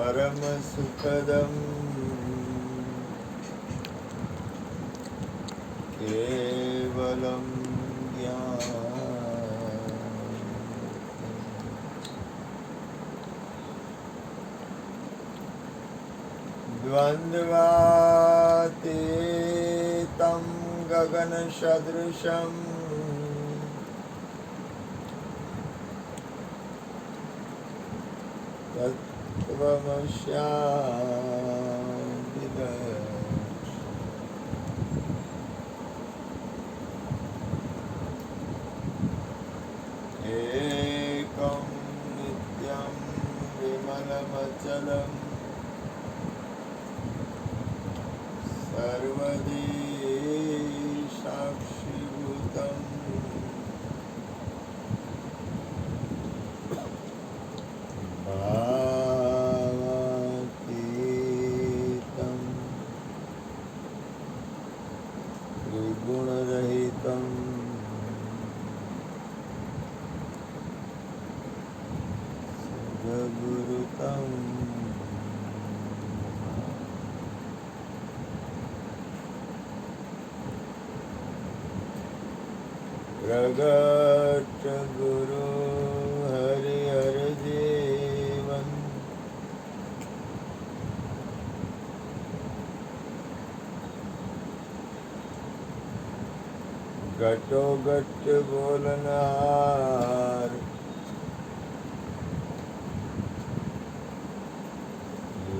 परम सुखदं केवलं द्वन्द्वातीतं गगनसदृशं तत्त्वमस्यामि एकं नित्यं विमलमचलं सर्वदी साक्षीभूतम् भावातीतं त्रिगुणरहितं सद्गुरुतं प्रगट गुरु हरिहर जीवन घटोघट बोलनहार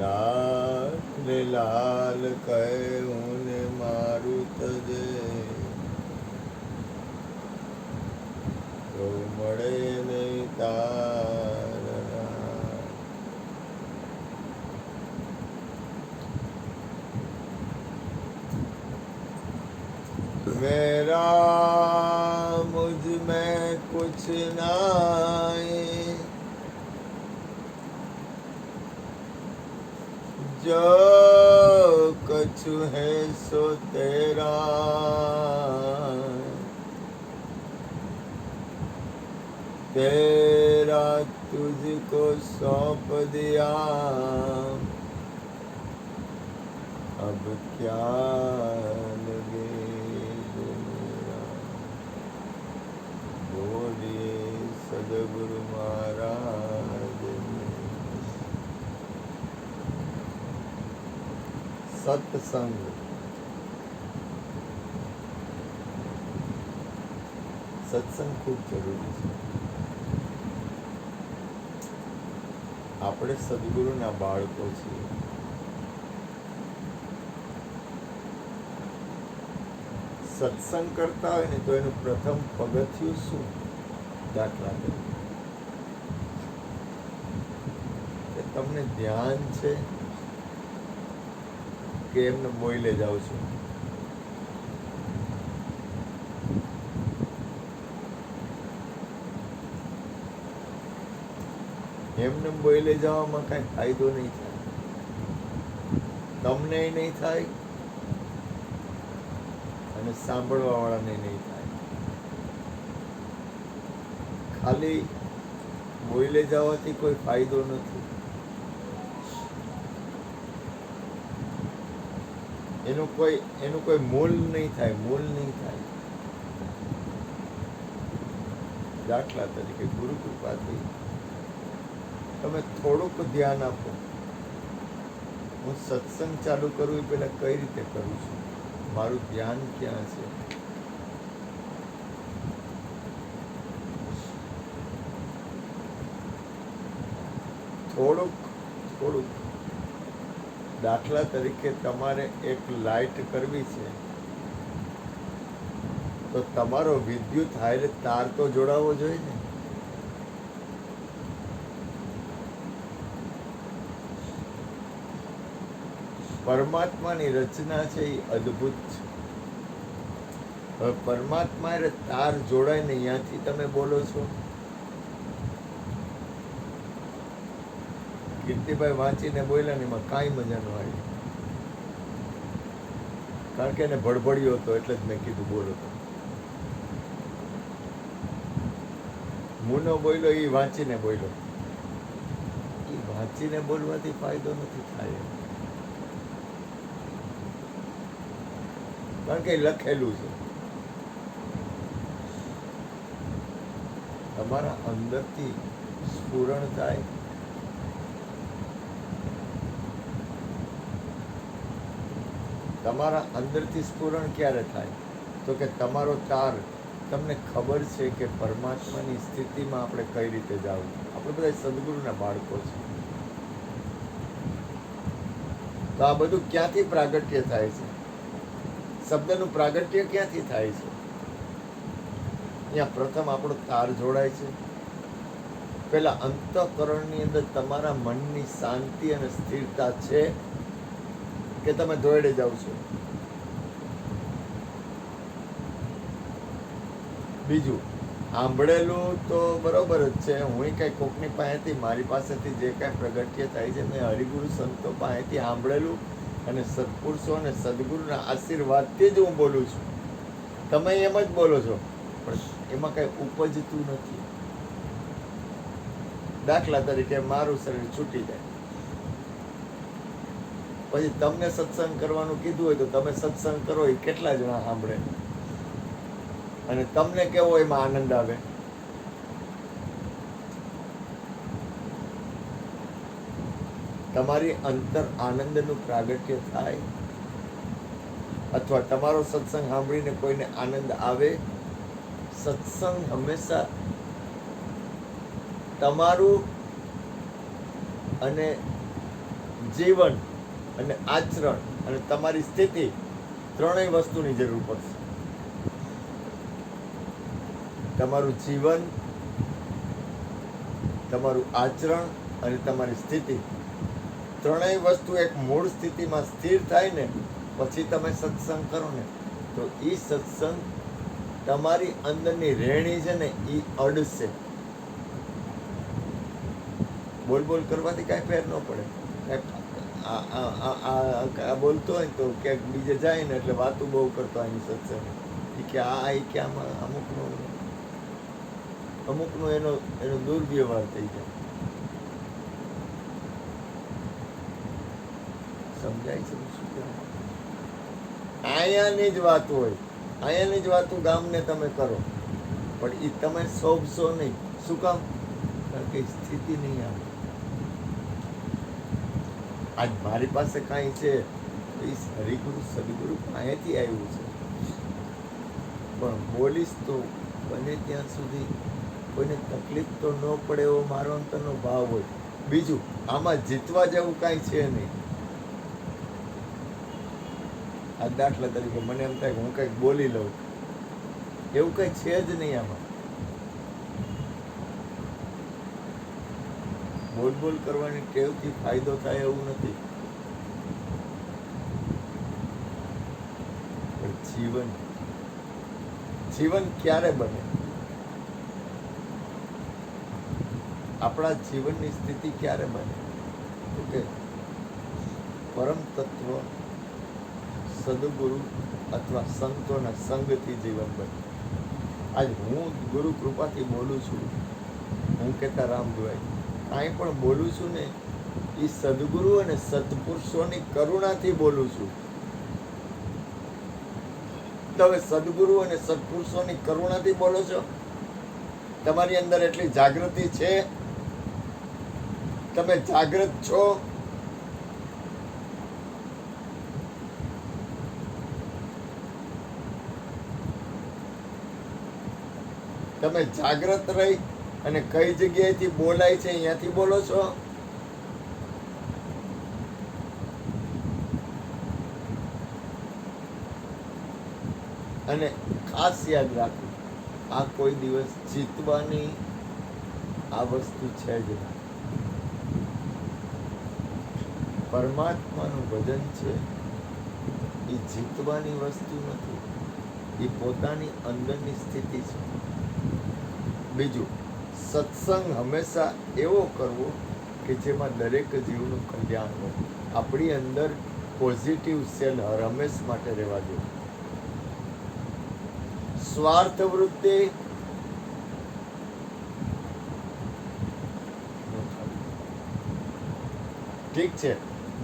लाल लाल कहूँ ने मारू तजे तो મળે નહીં તારા मेरा मुझ में कुछ नहीं जो कछु है सो तेरा तेरा तुझको सौंप दिया अब क्या लगे मेरा बोलिए सदगुरु महाराज सत्संग સત્સંગ ખૂબ જરૂરી છે. આપણે સદગુરુના બાળકો છીએ. સત્સંગ કરતા હોય ને તો એનું પ્રથમ પગથિયું શું? દાખલા તરીકે તમને ધ્યાન છે કે એમને બોલે જાઓ છો? એમને બોલે જવામાં કાંઈ ફાયદો નહીં થાય, તમને નહીં થાય અને સાંભળવા વાળાને નહીં થાય. ખાલી બોલે જવાથી કોઈ ફાયદો નથી. એનું કોઈ મૂલ નહીં થાય, મૂળ નહીં થાય. દાખલા તરીકે ગુરુ કૃપાથી તમે થોડુંક ધ્યાન આપો. હું સત્સંગ ચાલુ કરું એ પહેલા કઈ રીતે કરું છું, મારું ધ્યાન ક્યાં છે? થોડુંક દાખલા તરીકે તમારે એક લાઇટ કરવી છે તો તમારો વિદ્યુત હારે તાર તો જોડાવવો જોઈએ ને. પરમાત્માની રચના છે એ અદ્ભુત છે. હવે પરમાત્મા એ તાર જોડાય ને ત્યાંથી તમે બોલો છો. કીર્તિભાઈ વાંચીને બોલ્યા ને એમાં કાંઈ મજા ન આવી, કારણ કે એને ભડભડ્યો હતો એટલે જ મેં કીધું બોલો. તો મુનો બોલ્યો એ વાંચીને બોલ્યો, એ વાંચીને બોલવાથી ફાયદો નથી થાય, કારણ કે લખેલું છે. તમારા અંદરથી સ્ફુરણ થાય. તમારા અંદરથી સ્ફુરણ ક્યારે થાય? તો કે તમારો તાર, તમને ખબર છે કે પરમાત્માની સ્થિતિમાં આપણે કઈ રીતે જવું. આપણે બધા સદગુરુના બાળકો છે. તો આ બધું ક્યાંથી પ્રાગટ્ય થાય છે? શબ્દનું પ્રાગટ્ય ક્યાંથી થાય છે? અહીંયા પ્રથમ આપણો તાર જોડાય છે. પેલા અંતઃકરણની અંદર તમારા મનની શાંતિ અને સ્થિરતા છે કે તમે દોડે જાવ છો? બીજું, સાંભળેલું તો બરોબર જ છે. હું કઈ કોકની પાસેથી, મારી પાસેથી જે કાંઈ પ્રગટ્ય થાય છે, મેં હરિગુરુ સંતો પાસેથી સાંભળેલું અને સત્પુરુષો અને સદગુરુના આશીર્વાદથી જ હું બોલું છું. તમે એમ જ બોલો છો, પણ એમાં કઈ ઉપજતું નથી. દાખલા તરીકે મારું શરીર છૂટી જાય, પછી તમને સત્સંગ કરવાનું કીધું હોય તો તમે સત્સંગ કરો, એ કેટલા જણા સાંભળે અને તમને કેવો એમાં આનંદ આવે? તમારી અંતર આનંદનું પ્રાગટ્ય થાય અથવા તમારો સત્સંગ સાંભળીને કોઈને આનંદ આવે? સત્સંગ હંમેશા તમારું અને જીવન અને આચરણ અને તમારી સ્થિતિ ત્રણેય વસ્તુની જરૂર પડશે. તમારું જીવન, તમારું આચરણ અને તમારી સ્થિતિ, ત્રણેય વસ્તુ એક મૂળ સ્થિતિમાં સ્થિર થાય ને પછી તમે સત્સંગ કરો ને તો એ સત્સંગ તમારી અંદરની રહેણી છે ને એ અડશે. બોલ બોલ કરવાથી કાંઈ ફેર ન પડે. આ બોલતો હોય તો ક્યાંક બીજે જાય ને એટલે વાતું બહુ કરતો હોય એની સત્સંગ, કે આમાં અમુકનો એનો દુર્વ્યવહાર થઈ જાય. સમજાય છે શું કહેવાય? અહીંયાની જ વાત હોય, અહીંયાની જ વાતો ગામને તમે કરો, પણ એ તમે શોભશો નહીં. શું કામ? કારણ કે સ્થિતિ નહીં આવે. આજ મારી પાસે કાંઈ છે તો એ હરિગુરુ સદગુરુ અહીંયાથી આવ્યું છે, પણ બોલીશ તો બને ત્યાં સુધી કોઈને તકલીફ તો ન પડે એવો મારો અંતરનો ભાવ હોય. બીજું, આમાં જીતવા જેવું કાંઈ છે નહીં. આ દાખલા તરીકે મને એમ થાય કે હું કંઈક બોલી લઉં, એવું કંઈ છે જ નહીં આમાં. બોલ બોલ કરવાની ટેવથી ફાયદો થાય એવું નથી, પણ જીવન ક્યારે બને? આપણા જીવનની સ્થિતિ ક્યારે બને? તો કે પરમ તત્વ સદગુરુ અથવા સંતોના સંગથી જીવન બને. આજ હું ગુરુ કૃપાથી બોલું છું, હું કહેતા રામદુઆઈ કાંઈ પણ બોલું છું ને એ સદગુરુ અને સત્પુરુષોની કરુણાથી બોલું છું. તમે સદગુરુ અને સત્પુરુષોની કરુણાથી બોલો છો? તમારી અંદર એટલી જાગૃતિ છે? તમે જાગૃત છો? તમે જાગૃત રહી અને કઈ જગ્યાએથી બોલાય છે અહીંયાથી બોલો છો? અને ખાસ યાદ રાખવું, આ કોઈ દિવસ જીતવાની આ વસ્તુ છે જ નહીં. પરમાત્માનું ભજન છે એ જીતવાની વસ્તુ નથી, એ પોતાની અંદરની સ્થિતિ છે. બીજું, સત્સંગ હંમેશા એવો કરવો કે જેમાં દરેક જીવનું કલ્યાણ હોય. આપણી અંદર પોઝિટિવ સેલ હંમેશ માટે રહેવા જોઈએ. સ્વાર્થ વૃત્તિ ઠીક છે,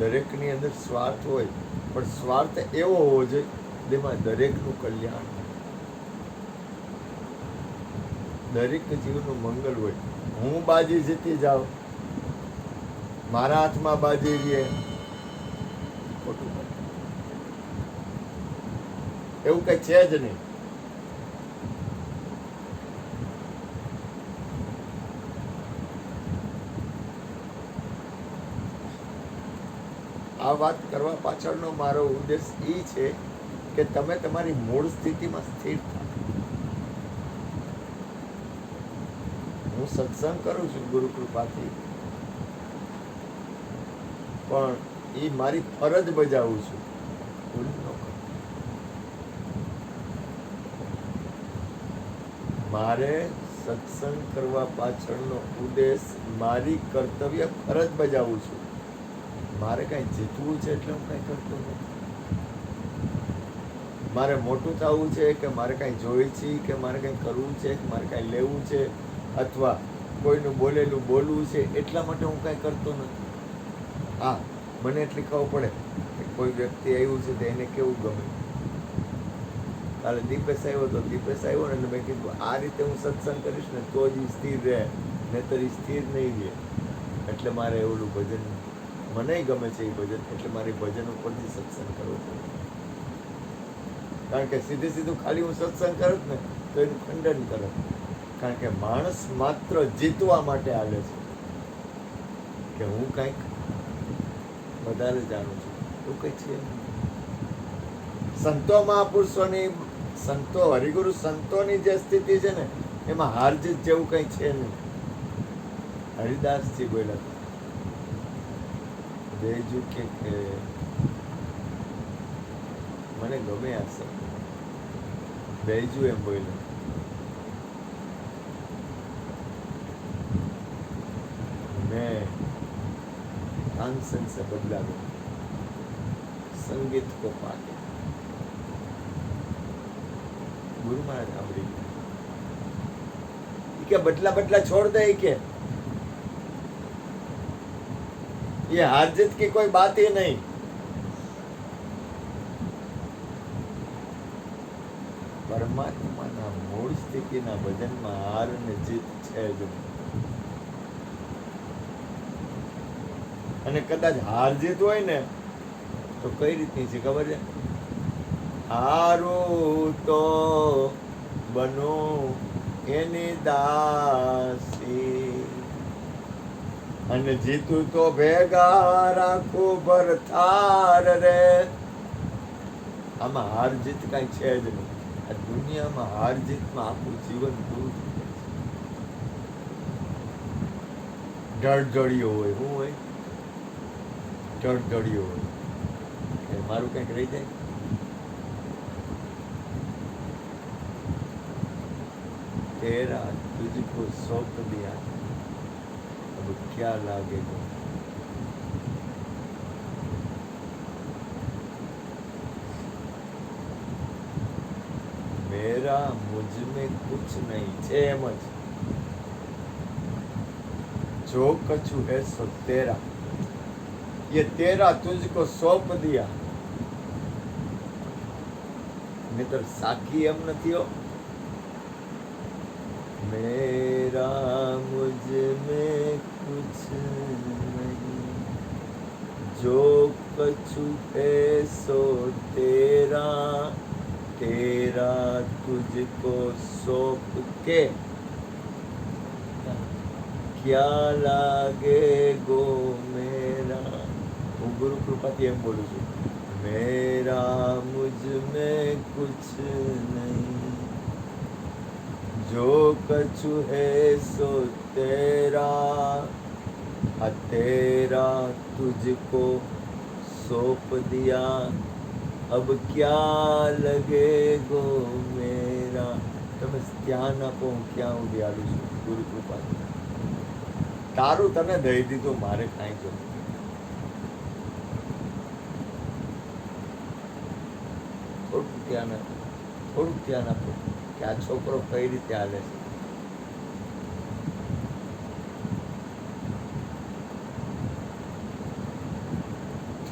દરેકની અંદર સ્વાર્થ હોય, પણ સ્વાર્થ એવો હોવો જોઈએ જેમાં દરેકનું કલ્યાણ હોય, દરેક જીવનું મંગળ હોય. હું બાજી જીતી જાઉં, મારા હાથમાં બાજી રહે, ખોટું બને. એવું કઈ છે જ નહીં. આ વાત કરવા પાછળનો મારો ઉદ્દેશ એ છે કે તમે તમારી મૂળ સ્થિતિમાં સ્થિર થાઓ. હું સત્સંગ કરું છું ગુરુ કૃપાથી, પણ એ મારી ફરજ બજાવું છું, ભૂલ ન કરો. મારે સત્સંગ કરવા પાછળનો ઉદ્દેશ મારી કર્તવ્ય ફરજ બજાવું છું. મારે કાંઈ જીતવું છે એટલે હું કાંઈ કરતો નથી. મારે મોટું થવું છે કે મારે કાંઈ જોઈ છે કે મારે કાંઈ કરવું છે કે મારે કાંઈ લેવું છે અથવા કોઈનું બોલેલું બોલવું છે એટલા માટે હું કાંઈ કરતો નથી. હા, મને એટલી ખબર પડે કે કોઈ વ્યક્તિ આવ્યું છે તો એને કેવું ગમે. કાલે દીપેશ આવ્યો તો દીપેશ આવ્યો ને મેં કીધું આ રીતે હું સત્સંગ કરીશ ને તો જ એ સ્થિર રહે, નહીંતર એ સ્થિર નહીં રહે. એટલે મારે એવડું ભજન મને ગમે છે એ ભજન, એટલે મારે ભજન ઉપરથી સત્સંગ કરવો પડે. કારણ કે સીધે સીધું ખાલી હું સત્સંગ કરું ને તો એનું ખંડન કરે. કારણ કે માણસ માત્ર જીતવા માટે હાલે છે કે હું કંઈક વધારે જાણું છું, એવું કંઈ છે. સંતો મહાપુરુષોની, સંતો હરિગુરુ સંતોની જે સ્થિતિ છે ને એમાં હાર જીત જેવું કંઈ છે નહીં. હરિદાસજી બોલ્યા હતા, બેજુ કે મને ગમે આ શબ્દ, બેજુ એમ બોલ્યા. मैं तानसेन से बदला गया संगीत को पाके. गुरु महाराज सामरी क्या बटला बटला छोड़ दे के ये हार जीत की कोई बात ही नहीं. પરમાત્માના મૂળ સ્થિતિના ભજનમાં હાર અને જીત છે જ નહીં. અને કદાચ હાર જીત હોય ને તો કઈ રીતની છે ખબર છે? હારું તો બનું એની દાસી અને જીતું તો ભેગા રાખું ભરથાર રે. આમાં હાર જીત કઈ છે જ નહીં. આ દુનિયામાં હાર જીતમાં આખું જીવન પૂરું થઈ જાય છે. ઢળઢળિયો હોય, શું હોય? ઢળઢળિયો હોય કે મારું કંઈક રહી જાય. तेरा तुझको सौंप दिया अब क्या लागेगा. मेरा मुझ में कुछ नहीं છે એમ જ. जो कछु है सो तेरा, ये तेरा तुझको सौंप दिया. मित्र साखी એમ નથી હો. मेरा मुझ में कुछ नहीं, जो कछु है सो तेरा, तेरा तुझको सौंप के क्या लागे गो मेरा. હું ગુરુ કૃપાથી એમ બોલું છું, मेरा मुझ में कुछ नहीं, जो कछु है सो तेरा, तेरा तुझको सौंप दिया अब क्या लगे गो मेरा. તમે ધ્યાન આપો, હું ક્યાં હું દયાલું છું ગુરુ કૃપા. તારું તને દઈ દીધું, મારે કાંઈ જો. થોડું ધ્યાન આપો, થોડુંક ધ્યાન આપો કે આ છોકરો કઈ રીતે હાલે છે.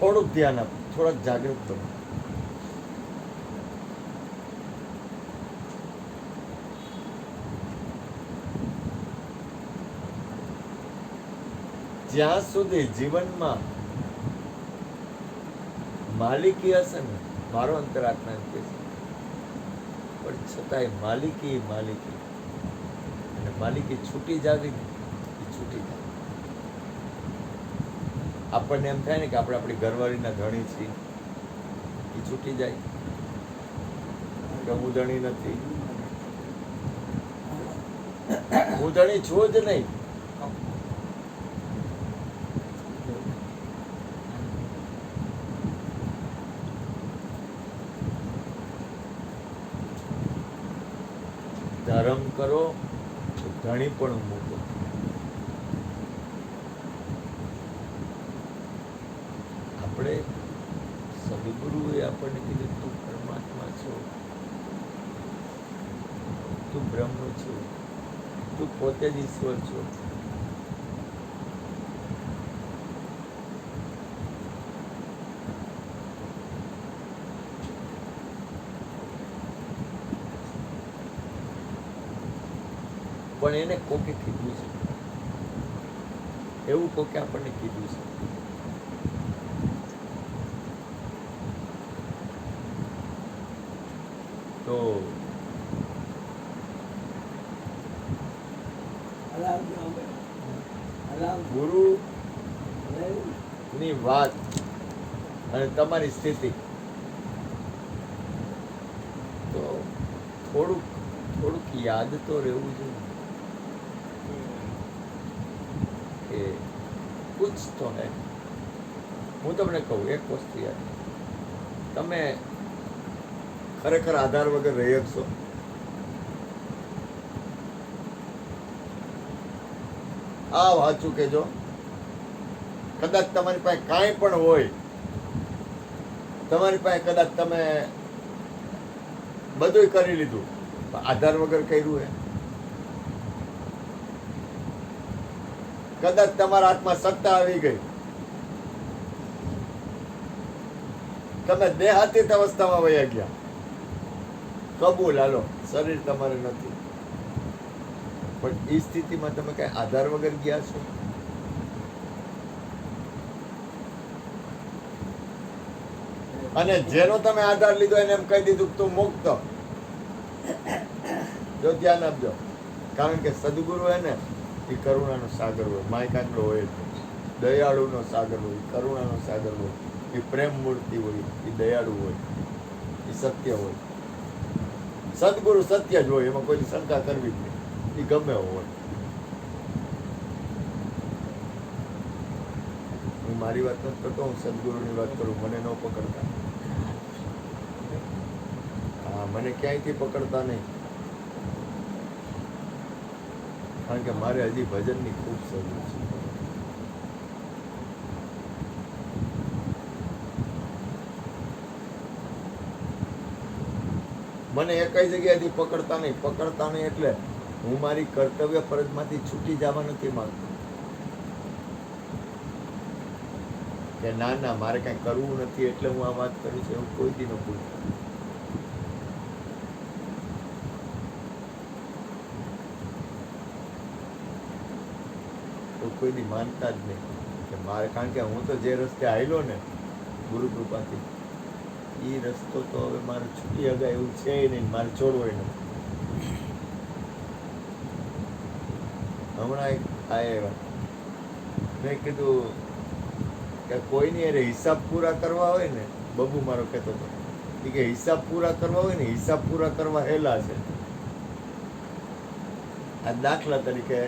થોડુંક ધ્યાન આપો, થોડાક જાગૃત બનો. જ્યાં સુધી જીવનમાં માલિકી હશે ને, મારો અંતરાત્મા એમ કહે છે, પણ છતાંય માલિકી અને માલિકી છૂટી જાવી ને, એ છૂટી જાય. આપણને એમ થાય ને કે આપણે આપણી ઘરવાળીના ધણી છીએ, એ છૂટી જાય કે હું ધણી નથી, હું ધણી છું જ નહીં. ધર્મ કરો તો ધણી પણ મૂકો. આપણે સદગુરુએ આપણને કીધું તું પરમાત્મા છો, તું બ્રહ્મ છો, તું પોતે જ ઈશ્વર છો. પણ એને કોકે કીધું છે, એવું કોકે આપણને કીધું છે. તો ગુરુ ની વાત અને તમારી સ્થિતિ તો થોડુંક યાદ તો રહેવું જોઈએ કે કુછ તો હે. હું તમને કહું એક વસ્તુ યાદ, તમે ખરેખર આધાર વગર રહી શકશો? આ વાંચું કેજો, કદાચ તમારી પાસે કાંઈ પણ હોય, તમારી પાસે કદાચ તમે બધું કરી લીધું, આધાર વગર કર્યું હે. કદાચ તમારા હાથમાં સત્તા આવી ગઈ, તમે દેહાતીત અવસ્થામાં વયા ગયા, કબૂલ, હાલો શરીર તમારે નથી, પણ એ સ્થિતિમાં તમે કઈ આધાર વગર ગયા છો? અને જેનો તમે આધાર લીધો એને એમ કહી દીધું તું મુક્ત. જો ધ્યાન આપજો, કારણ કે સદગુરુ હે ને એ કરુણાનો સાગર હોય, માય કાંકડો હોય, દયાળુનો સાગર હોય, કરુણાનો સાગર હોય, એ પ્રેમ મૂર્તિ હોય, એ દયાળુ હોય, એ સત્ય હોય. સદગુરુ સત્ય જ હોય, એમાં કોઈ શંકા કરવી જ નહીં, એ ગમે હોય. હું મારી વાત નથી કરતો, હું સદગુરુની વાત કરું. મને ન પકડતા, હા, મને ક્યાંયથી પકડતા નહીં, કારણ કે મારે હજી ભજનની ખૂબ જરૂર છે. મને એકેય જગ્યાએથી પકડતા નહીં એટલે હું મારી કર્તવ્ય ફરજમાંથી છૂટી જવા નથી માંગતો કે ના મારે કાંઈ કરવું નથી એટલે હું આ વાત કરું છું, એવું કોઈ દી ન ભૂલતા. કોઈ દી માનતા જ નહીં કે મારે, કારણ કે હું તો જે રસ્તે આવેલો ને ગુરુ કૃપાથી, એ રસ્તો તો હવે મારે છૂટી હગાય એવું છે નહીં, મારે છોડવો નથી. હમણાં એક આવ્યા, મેં કીધું કે કોઈની અરે હિસાબ પૂરા કરવા હોય ને, બબુ મારો કહેતો હતો કે હિસાબ પૂરા કરવા હોય ને, હિસાબ પૂરા કરવા હેલા છે. આ દાખલા તરીકે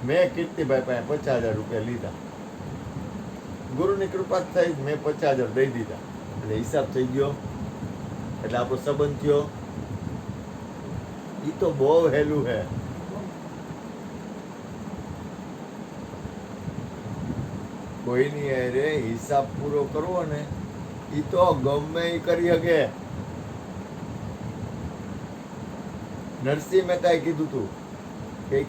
મેં કીર્તિભાઈ પાસે 50,000 રૂપિયા લીધા, ગુરુની કૃપા થઈ, મેં 50,000 દઈ દીધા, એટલે હિસાબ થઈ ગયો, એટલે આપણો સંબંધ થયો. એ તો બહુ હેલું હે. કોઈની અરે હિસાબ પૂરો કરવો ને, એ તો ગમે એ કરી શકે. નરસિંહ મહેતાએ કીધું તું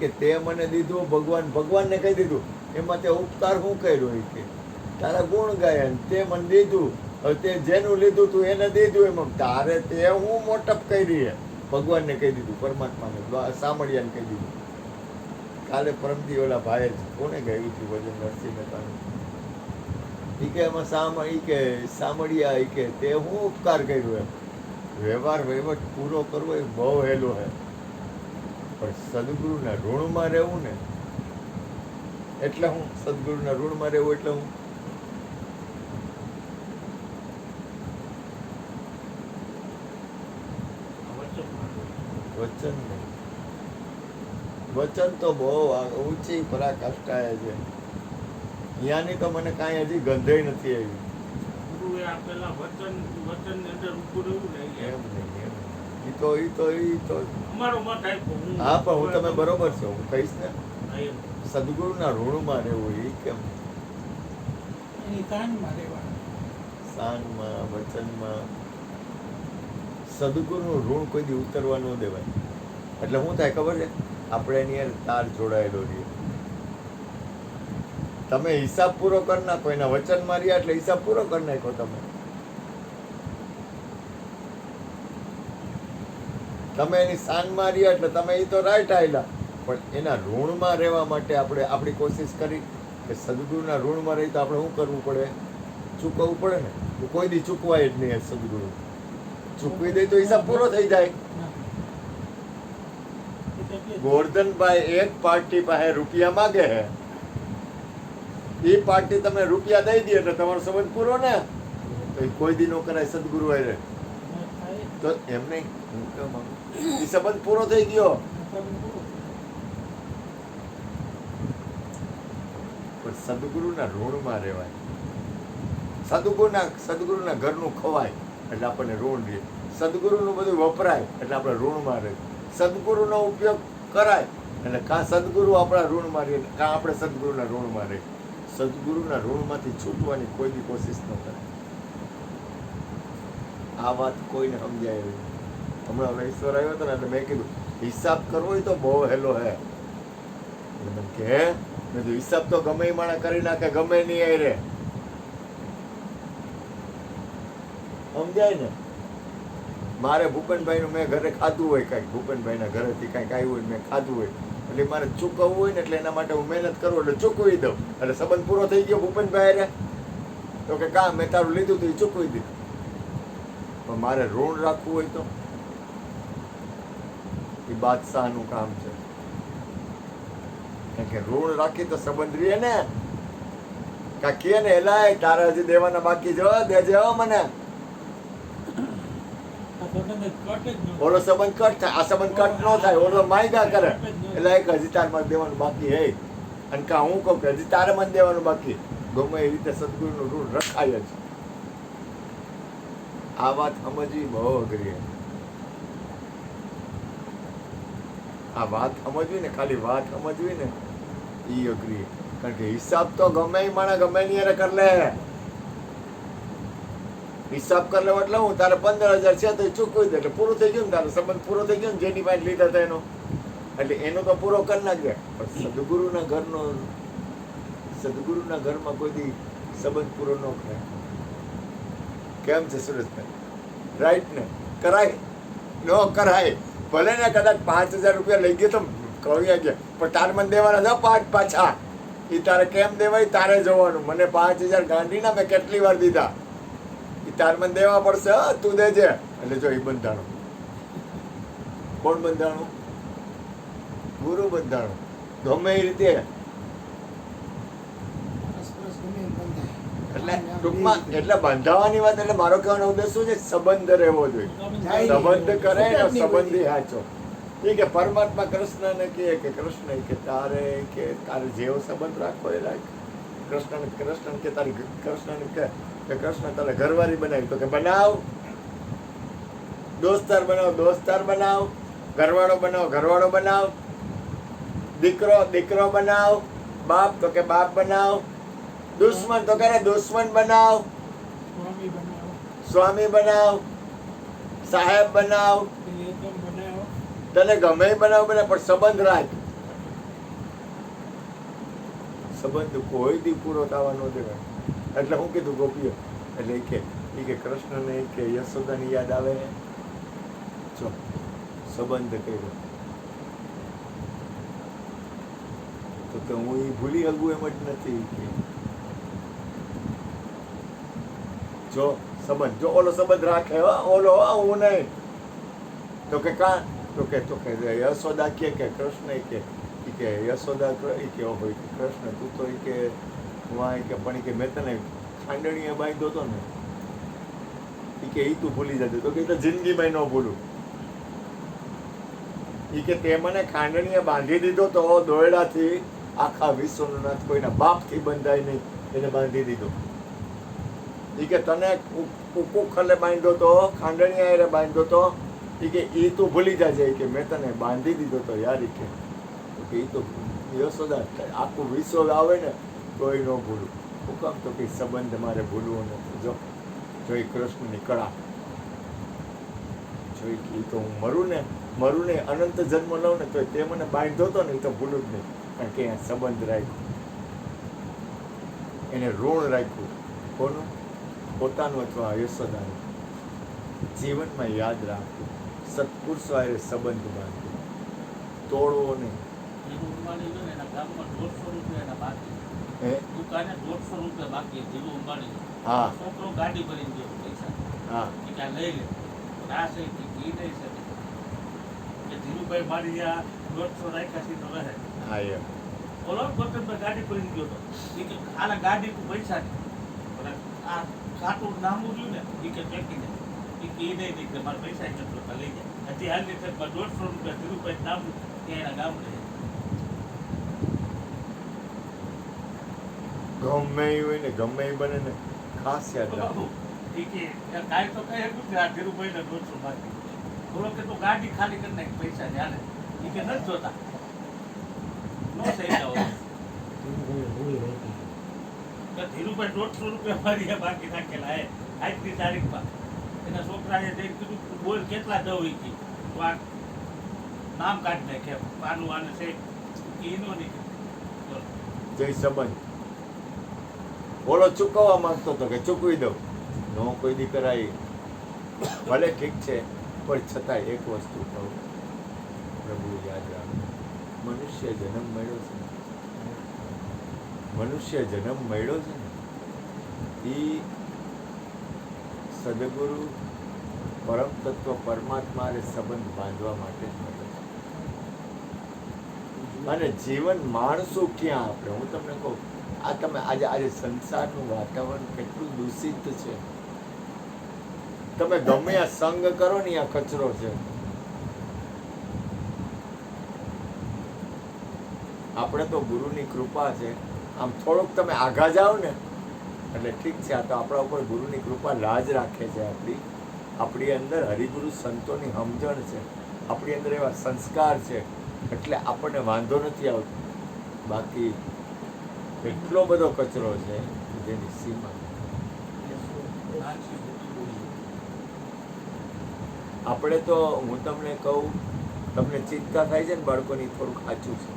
કે તે મને દીધું, ભગવાનને કહી દીધું, એમાં તે ઉપકાર શું કર્યો? એ કે તારા ગુણ ગાય ને તે મને દીધું. હવે તે જેનું લીધું તું એને દીધું. એમ તારે તે હું મોટપ કરી હે. ભગવાનને કહી દીધું, પરમાત્માને, સામળિયાને કહી દીધું. કાલે પરમદી ઓલા ભાઈ જ કોને ગાયું હતું ભજન નરસિંહ મહેતાનું? ઈ કે એમાં સામળિયા ઈ કે તે હું ઉપકાર કર્યો એમ. વ્યવહાર વહીવટ પૂરો કરવો એ બહુ હેલું હે, પણ સદગુરુના ઋણમાં રહેવું ને એટલે હું સદગુરુના ઋણમાં રહેવું એટલે હું વચન નહીં. વચન તો બહુ ઊંચી પરાકાષ્ઠાએ છે. અહીંયાની તો મને કાંઈ હજી ગંધે નથી આવી. ગુરુએ આપેલા વચનની અંદર ઊભું રહેવું ને એમ નહીં, એમ ઈ તો અમારો મત આપ્યો. હા, પણ હું તમે બરોબર છો, હું કહીશ ને એમ સદગુરુના ઋણમાં રહેવું. એ કેમ? એની કાનમાં રહેવાનું. શાનમાં, વચનમાં સદગુરુનું ઋણ કોઈ દી ઉતરવા ન દેવાય. એટલે શું થાય ખબર છે? આપણે એની યાર તાર જોડાયેલો રહીએ. તમે હિસાબ પૂરો કરી નાખો, એના વચનમાં રહ્યા એટલે હિસાબ પૂરો કરી નાખો તમે એની શાનમાં રહ્યા એટલે તમે એ તો રાઈટ આવેલા, પણ એના ઋણમાં રહેવા માટે આપણે આપણી કોશિશ કરી કે સદગુરુના ઋણમાં રહી તો આપણે શું કરવું પડે? ચૂકવવું પડે ને. તો કોઈ દી ચૂકવાય જ નહીં. સદગુરુ ચૂકવી દે તો હિસાબ પૂરો થઈ જાય. ગોરધનભાઈ એક પાર્ટી પાસે રૂપિયા માગે હે, એ પાર્ટી તમે રૂપિયા દઈ દે એટલે તમારો સંબંધ પૂરો ને. તો એ કોઈ દી નો કરાય સદગુરુ હારે. તો એમ નહીં, હું કેમ માંગુ, એ સંબંધ પૂરો થઈ ગયો. પણ સદગુરુના ઋણમાં રહેવાય. સદગુરુના ઘરનું ખવાય એટલે આપણને ઋણ રહે. સદગુરુનું બધું વપરાય એટલે આપણે ઋણમાં રહે. સદગુરુનો ઉપયોગ કરાય એટલે કાં સદગુરુ આપણા ઋણમાં રહે, કાં આપણે સદગુરુના ઋણમાં રહે. સદગુરુના ઋણમાંથી છૂટવાની કોઈ બી કોશિશ ન કરે. આ વાત કોઈને સમજાય એવી. હમણાં હવે ઈશ્વર આવ્યો હતો ને એટલે મેં કીધું હિસાબ કરવો હોય તો બહુ હેલો હે. એટલે મેં કે હિસાબ તો ગમે એ માણસ કરી નાખે, ગમે નહીં આવી રે. સમજાય ને? મારે ભૂપેનભાઈનું મેં ઘરે ખાધું હોય, કાંઈક ભૂપેનભાઈના ઘરેથી કાંઈક આવ્યું હોય, મેં ખાધું હોય એટલે મારે ચૂકવવું હોય ને એટલે એના માટે હું મહેનત કરું એટલે ચૂકવી દઉં. એટલે સંબંધ પૂરો થઈ ગયો ભૂપેનભાઈ રે. તો કે કાં મેં તારું લીધું તો એ ચૂકવી દીધું. પણ મારે ઋણ રાખવું હોય તો એ બાદશાહનું કામ છે. કારણ કે ઋણ રાખી તો સંબંધ રહે ને. કાં કે ને એલાય તારા હજી દેવાના બાકી જો દેજે હો મને. ઓલો સંબંધ કટ થાય, આ સંબંધ કટ ન થાય. ઓલો માયગા કરે એટલે એક હજી તાર મને દેવાનું બાકી હે. અને કાં હું કહું કે હજી તારે મને દેવાનું બાકી. ગમે એ રીતે સદગુરુનું ઋણ રખાય જ. આ વાત સમજવી બહુ અઘરી. આ વાત સમજવી ને, ખાલી વાત સમજવી ને એ અઘરી. કારણ કે હિસાબ તો ગમે એ માણસ ગમે ની હારે કરી લે. હિસાબ કરી લેવો એટલે હું તારે 15,000 છે તો ચૂકવી દે એટલે પૂરું થઈ ગયું ને. તારો સંબંધ પૂરો થઈ ગયો ને જેની પાસે લીધા હતા એનો. એટલે એનો તો પૂરો કરી નાખજે. પણ સદગુરુના ઘરમાં કોઈ દી સંબંધ પૂરો ન કરે. કેમ છે સુરેશભાઈ? રાઈટ ને? કરાય ન કરાય. ભલે ને કદાચ 5,000 રૂપિયા લઈ ગયો તો કહી ગયા, પણ તારે મને દેવાના છે 5 પાછા. એ તારે કેમ દેવાય તારે જોવાનું. મને 5,000 ગાંધીના મેં કેટલી વાર દીધા. એ તાર મને દેવા પડશે. તું દેજે. એટલે જો એ બંધાણું. કોણ બંધાણું? ગુરુ બંધાણું. ગમે એ રીતે. એટલે ટૂંકમાં એટલે બંધાવાની વાત એટલે મારો કહેવાનો ઉદ્દેશ શું છે? સંબંધ રહેવો જોઈએ. સંબંધ કરે ને સંબંધી સાચો. એ કે પરમાત્મા કૃષ્ણને કહે કે કૃષ્ણ કે તારે જેવો સંબંધ રાખવો એ રાખ. કૃષ્ણ કે તારી કૃષ્ણને કહે કે કૃષ્ણ તારે ઘરવાળી બનાવી તો કે બનાવ. દોસ્તાર બનાવ. ઘરવાળો બનાવ. દીકરો બનાવ. બાપ તો કે બાપ બનાવ. દુશ્મન તો કરે દુશ્મન બનાવ. સ્વામી બનાવ. સાહેબ બનાવ. તને ગમે બનાવ પણ સંબંધ રાખ. સંબંધ કોઈ દી પૂરો થવા ન દેવાય. એટલે હું કીધું ગોપીઓ એટલે એ કે કૃષ્ણને કે યશોદાની યાદ આવે જો સંબંધ કર્યો તો કે હું એ ભૂલી શકું એમ જ નથી કે જો સંબંધ જો ઓલો સંબંધ રાખે ઓલો હું નહીં તો કે યશોદા કે કૃષ્ણ કે યશોદા કે હોય કે કૃષ્ણ તું તો કે વાય કે પણ કે મેં તને ખાંડણીએ બાંધ્યો હતો ને કે ઈ તું ભૂલી જતો તો કે જિંદગીમાં ન ભૂલું કે તે મને ખાંડણીએ બાંધી દીધો તો દોરડાથી આખા વિશ્વનો નાથ કોઈના બાપથી બંધાય નહીં એને બાંધી દીધો કે તને કુખલે બાંધ્યો તો ખાંડણીએ બાંધ્યો તો કે એ તું ભૂલી જાય કે મેં તને બાંધી દીધો તો યાર કે એ તો યશોદા આખું વિશ્વ આવે ને તોય ન ભૂલું હું કામ તો કે સંબંધ મારે ભૂલવો નથી જો એ કૃષ્ણની કળા જોઈ કે તો હું મરું ને અનંત જન્મ લઉં ને તો તે મને બાંધ્યો હતો ને એ તો ભૂલું જ નહીં કારણ કે અહીંયા સંબંધ રાખ્યો એને ઋણ રાખ્યું કોનું પોતાનું અથવા યશોદાનું જીવનમાં યાદ રાખવું સત્પુરુષો હારે સંબંધ બાંધવો તોડવો નહીં દુકાને 150 રૂપિયા બાકી ધીરુ અંબાણી હા છોકરો ગાડી ભરીને ગયો પૈસા હા કે લઈ લે ના છે કે ઈ નહીં છે કે ધીરુભાઈ મારી આ 150 રાખ્યા છે તો રહે હા એમ બોલો ગોતમભાઈ ગાડી ભરીને ગયો તો ઈ કે આલા ગાડી તું પૈસા નહીં આ કાટું નામું રહ્યું ને ઈ કે ટેકી દે ઈ કે ઈ નહીં કે મારા પૈસા જ નથી લઈ જાય હજી હાલ રીતે 150 રૂપિયા ધીરુભાઈ નામું ત્યાં એના ગામ રહે ગમે એ હોય ને ગમે એ બને ને ખાસ યાદ રાખવું કાંઈ તો કઈ હતું કે આ ધીરુભાઈ ને 150 બાકી બોલો કે તું ગાડી ખાલી કરી નાખ પૈસા ચાલે એ કે નથી જોતા નો થઈ જાવ ધીરુભાઈ 150 રૂપિયા મારી બાકી નાખેલા આજની તારીખમાં એના છોકરાએ જઈને કીધું તું બોલ કેટલા દઉં એ કી તો આ નામ કાઢી નાખે પાનું આને છે એનો નહીં જય સંબંધ બોલો ચૂકવવા માંગતો હતો કે ચૂકવી દઉં નો કોઈ દી કરાય ભલે ઠીક છે પણ છતાંય એક વસ્તુ કહું પ્રભુ યાદ રાખ મનુષ્ય જન્મ મળ્યો છે ને એ સદગુરુ પરમ તત્વ પરમાત્મા સંબંધ બાંધવા માટે જ મળ્યો છે અને જીવન માણસો ક્યાં આપણે હું તમને કહું આ તમે આજે સંસારનું વાતાવરણ કેટલું દૂષિત છે તમે ગમે આ સંગ કરો ને આ કચરો છે આપણે તો ગુરુની કૃપા છે આમ થોડુંક તમે આઘા જાઓ ને એટલે ઠીક છે આ તો આપણા ઉપર ગુરુની કૃપા લાજ રાખે છે આપણી અંદર હરિગુરુ સંતોની સમજણ છે આપણી અંદર એવા સંસ્કાર છે એટલે આપણને વાંધો નથી આવતો બાકી એટલો બધો કચરો છે જેની સીમા આપણે તો હું તમને કહું તમને ચિંતા થાય છે ને બાળકોની થોડુંક સાચું છે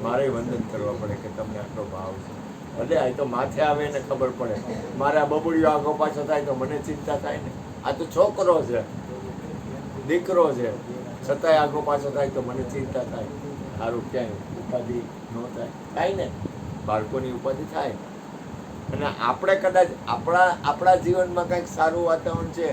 મારે વંદન કરવા પડે કે તમને આટલો ભાવ છે એટલે આ તો માથે આવે ને ખબર પડે મારે આ બબુડિયો આગો પાછો થાય તો મને ચિંતા થાય ને આ તો છોકરો છે દીકરો છે છતાંય આગો પાછો થાય તો મને ચિંતા થાય સારું ક્યાંય ઉપાધિ ન થાય થાય ને બાળકોની ઉપાધિ થાય અને આપણે કદાચ આપણા જીવનમાં કંઈક સારું વાતાવરણ છે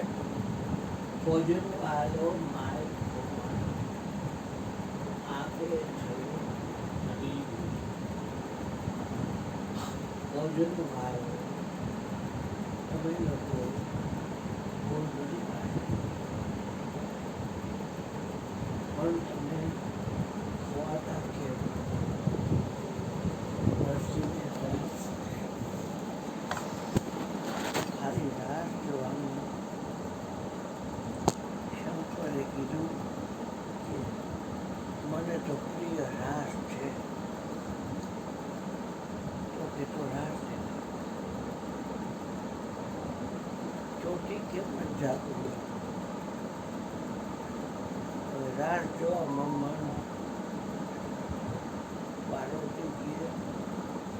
મને તો પ્રિય રાસ છે તો કે તો રાસ છે ચોથી કેમ જ જાતું હવે રાસ જોવા મન પાર્વતીજીએ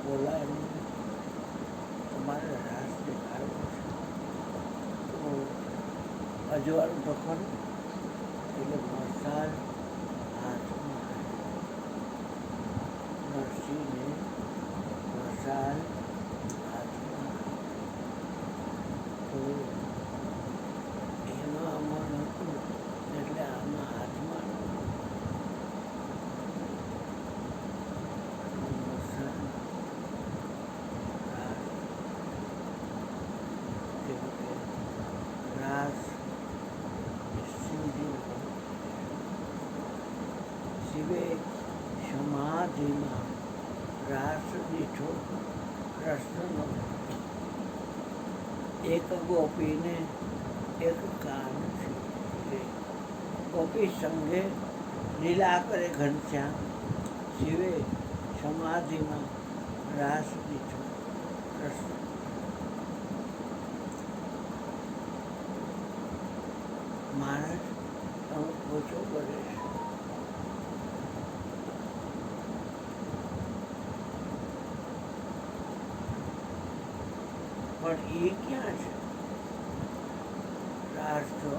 બોલાય અજવાળું તો ખરું એટલે મસાલ હાથમાં નરસિંહને મસાલ હાથમાં તો એમાં મન હતું એટલે આમાં હાથમાં મસાલ રાસ શિવે સમાધિમાં રાસ દીઠો કૃષ્ણનો એક ગોપીને એક કાન છે ગોપી સંગે લીલા કરે ઘનશ્યામ શિવે સમાધિમાં રાસ દીઠો કૃષ્ણ માણસ ઓછો કરે છે પણ એ ક્યાં છે રાષ્ટ્ર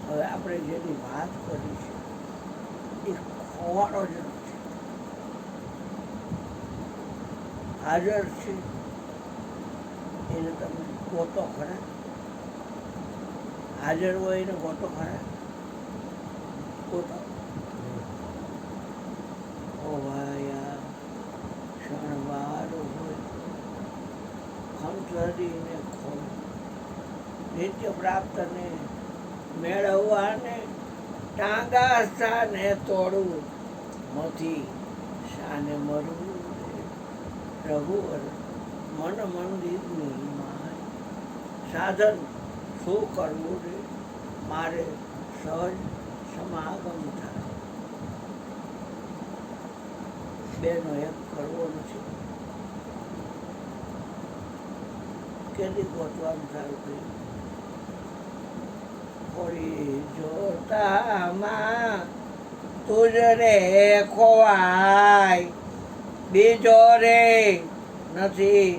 હવે આપણે જેની વાત કરી છે એ ખોવાડો જ નથી હાજર છે એને તમે ગોતો ખરા હાજર હોય એને ગોતો ખરા ગોતો ઓવાયા ક્ષણવાર હોય ખંચરીને ખોલ નિત્ય પ્રાપ્તને મેળવવાને ટાંગા સ્થાને તોડવું મથી શાને મરવું રઘુવર મન મંદિરની માય સાધન શું કરવું રે મારે સહજ સમાગમ થાય બેનો એક કરવો નથી કેદી ગોતવાનું ચાલુ કર્યું થોડી જોતામાં તુજ રે ખોવાય બીજો રે નથી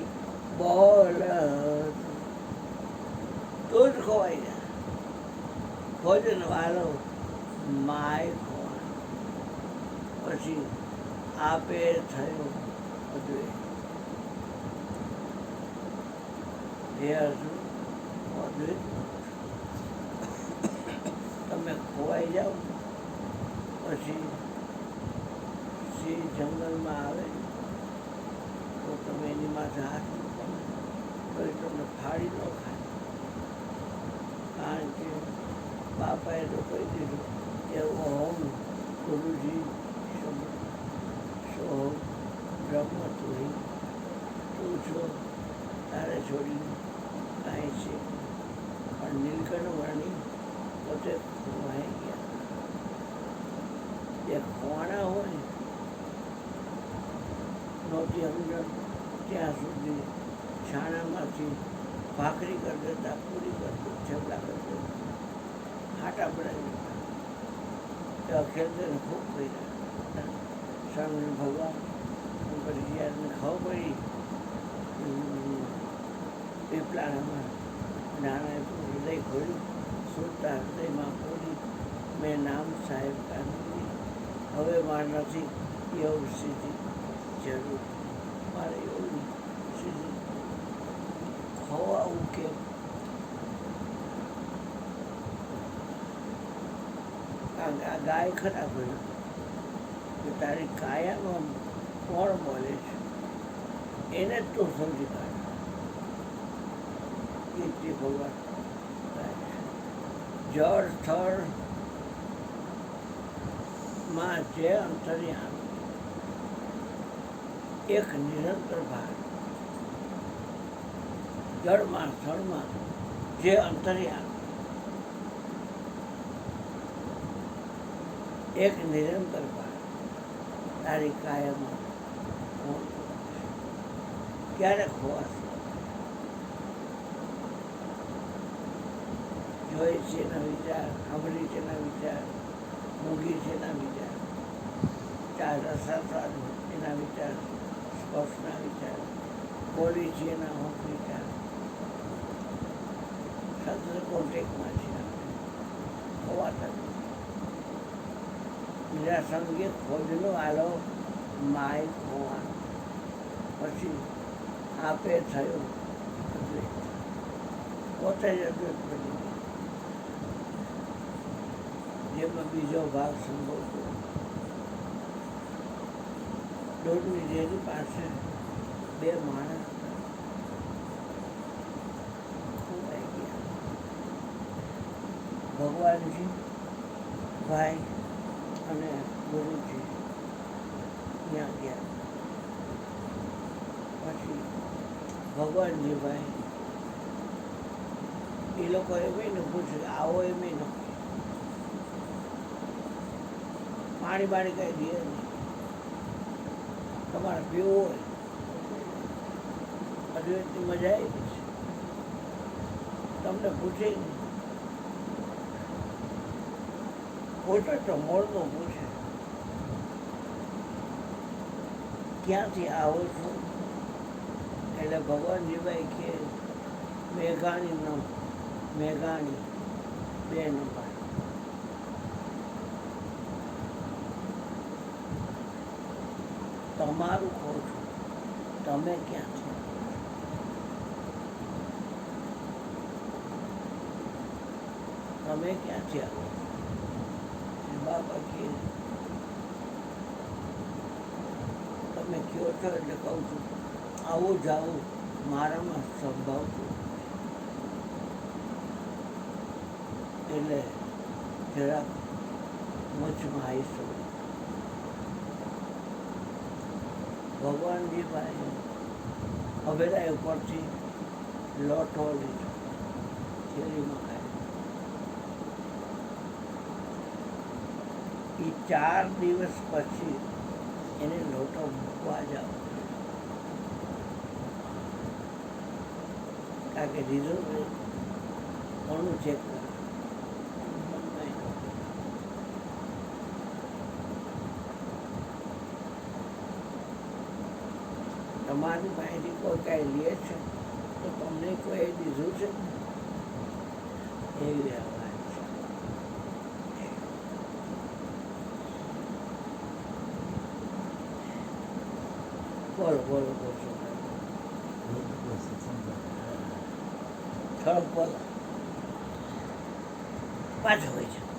બોલ તું જ ખોવાઈ જા ભોજન વાલો માય ખોવાય પછી આપે થયો અદ્વૈત હે અર્જુન અદ્વૈત તમે ખોવાઈ જાઓ પછી સિંહ જંગલમાં આવે તો તમે એની માથે હાથ મૂકો તો એ તમને ફાડી ન ખાય કારણ કે બાપાએ તો કહી દીધું કે ઓમ ગુરુજી સો બ્રહ્મ તું છો તારે છોડીને કાંઈ છે પણ નીલકંઠ વર્ણી પોતે ખોવાઈ ગયા જે ખોવાણા હોય નહોતી સમજણ ત્યાં સુધી છાણામાંથી ભાખરી કરી દેતા પૂરી કરી દેતા થેપલા કરી દેતા હાટા પડાવી દેતા એવા ખેલને ખૂબ કર્યા સ્વામી ભગવાન પછી જ્યારે ખબર પડી પીપળાણામાં નાણાએ હૃદય ખોલ્યું સુરતા હૃદયમાં ખોલી મેં નામ સાહેબ કાઢી હવે મારે નથી યોગ સ્થિતિ જરૂર મારે યોગ સ્થિતિ ખોવાવું કે આ ગાય ખરાબ હોય કે તારી કાયામાં કોણ બોલે છે એને જ તું સમજી કાઢ કીર્તિ ભગવાન જળ સ્થળ માં જે અંતર્યામ એક નિરંતર ભાગ જળમાં સ્થળમાં જે અંતર્યામ એક નિરંતર ભાગ તારી કાયમાં ક્યારે ખોવાશે જોઈ છે એના વિચાર સાંભળી છે એના વિચાર મૂંગી છે એના વિચાર ચાર રસાસ્વાદ એના વિચાર સ્પર્શના વિચાર બોલી છે એના હોંક વિચાર માણસ કોન્ટેક્ટમાં છે હોવાતા બીજા સંગીત ખોજનો આલો માય હોવાનું પછી આપે થયો અદ્વૈત પોતે જ અદ્વૈત બની ગયો જેમાં બીજો ભાગ સંભવતો દોડની જેની પાસે બે માણસ ખોવાઈ ગયા ભગવાનજી ભાઈ અને ગુરુજી ત્યાં ગયા પછી ભગવાનજી ભાઈ એ લોકો એમ ને પૂછ્યું આવો એમ ન પાણી બાણી કઈ દે નહીં તમારે પીવું હોય અદ્વૈતની મજા આવી છે તમને પૂછે નહીં પૂછે તો મોડનો પૂછે ક્યાંથી આવો છો એટલે ભગવાનજીભાઈ કે મેઘાણી બે નંબર તમારું કહું છું તમે ક્યાંથી તમે ક્યાંથી આવો બાબા કે તમે કયો છો એટલે કહું છું આવું જાવું મારામાં સ્વભાવ એટલે જરાક મુજમાં આવીશું ભગવાનજી ભાઈ હવેલા ઉપરથી લોટો લીધો થેલીમાં ખાય એ 4 દિવસ પછી એને લોટો મૂકવા જાવ કારણ કે રિઝર્વ ઘણું ચેક કરે તમારી માહિતી કોઈ કાંઈ લે છે તો તમને કોઈ દીધું છે એવી વાત છે બોલો બોલો બોલો થોડોક બોલો પાછો હોય છે